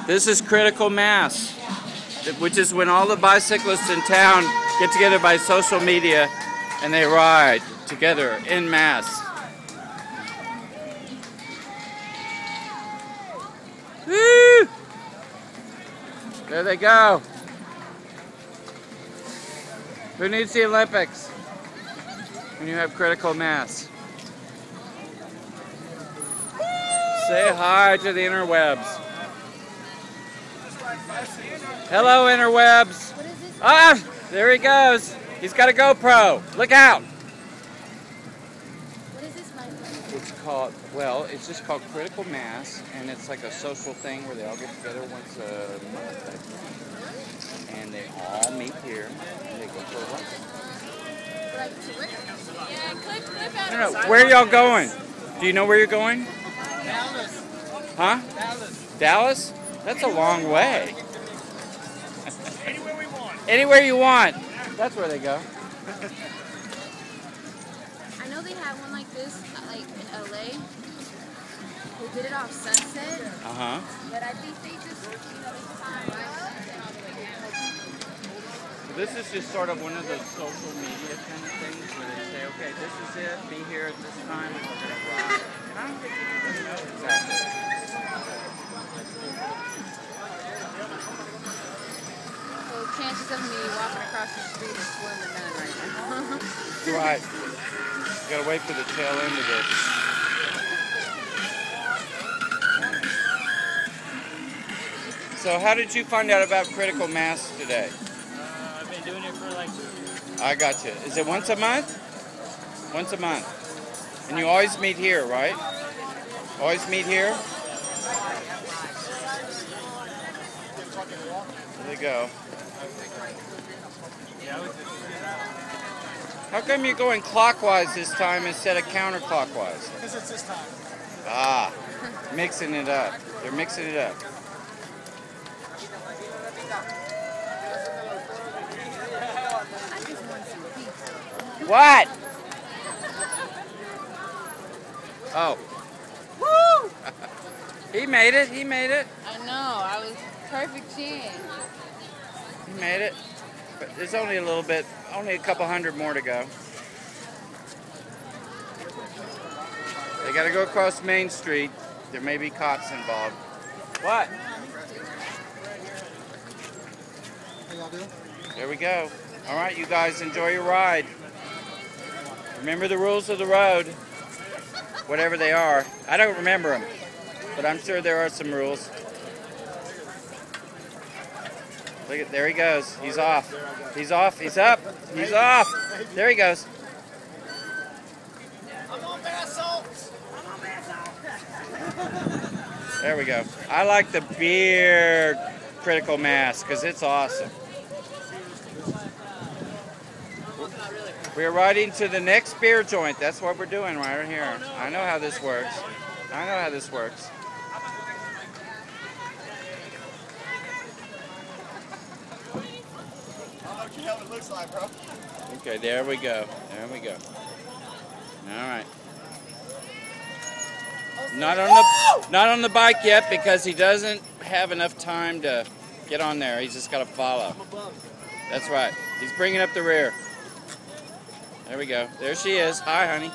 This is critical mass, which is when all the bicyclists in town get together by social media and they ride together en masse. Woo! There they go. Who needs the Olympics when you have critical mass? Say hi to the interwebs. Hello, interwebs. Ah, there he goes. He's got a GoPro. Look out. What is this, Michael? It's called, well, it's just called critical mass, and it's like a social thing where they all get together once a month, I think. And they all meet here, and they go for a run. Like to work? Yeah, clip out. No, where are y'all going? Do you know where you're going? Dallas. Huh? Dallas. Dallas? That's a long way. Anywhere we want. Anywhere you want. That's where they go. I know they have one like this, like in LA. They did it off Sunset. Uh-huh. But I think they just, they time This is just sort of one of those social media kind of things where they say, okay, this is it, be here at this time, and we're going to ride. And I don't think anybody knows exactly. So chances of me walking across the street is slim to none right now. Right. You got to wait for the tail end of this. So how did you find out about critical mass today? I've been doing it for like 2 years. I got you. Is it once a month? Once a month. And you always meet here, right? Always meet here? There they go. How come you're going clockwise this time instead of counterclockwise? Because it's this time. Ah, mixing it up. They're mixing it up. I just want some pizza. What? Oh. Woo! He made it. He made it. I know, I was perfect chin. He made it. But there's only a little bit, only a couple hundred more to go. They got to go across Main Street. There may be cops involved. What? There we go. All right, you guys, enjoy your ride. Remember the rules of the road, whatever they are. I don't remember them, but I'm sure there are some rules. Look at, there he goes. He's off. He's off. He's up. He's off. There he goes. I'm on bath salts. I'm on bath salts. There we go. I like the beer critical mass because it's awesome. We're riding to the next beer joint. That's what we're doing right here. I know how this works. I know how this works. What the hell it looks like, bro. Okay, there we go. There we go. All right. Not on the bike yet because he doesn't have enough time to get on there. He's just got to follow. That's right. He's bringing up the rear. There we go. There she is. Hi, honey.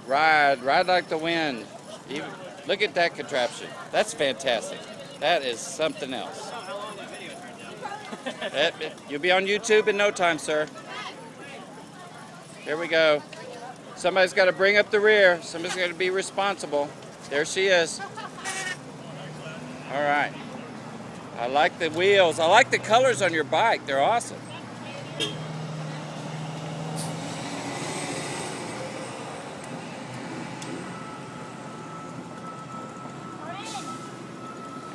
Ride like the wind. Look at that contraption. That's fantastic. That is something else. You'll be on YouTube in no time, sir. Here we go. Somebody's got to bring up the rear. Somebody's got to be responsible. There she is. All right. I like the wheels. I like the colors on your bike. They're awesome.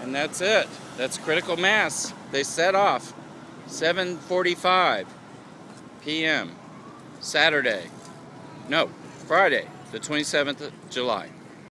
And that's it. That's critical mass. They set off 7:45 p.m. Saturday. No, Friday, the 27th of July.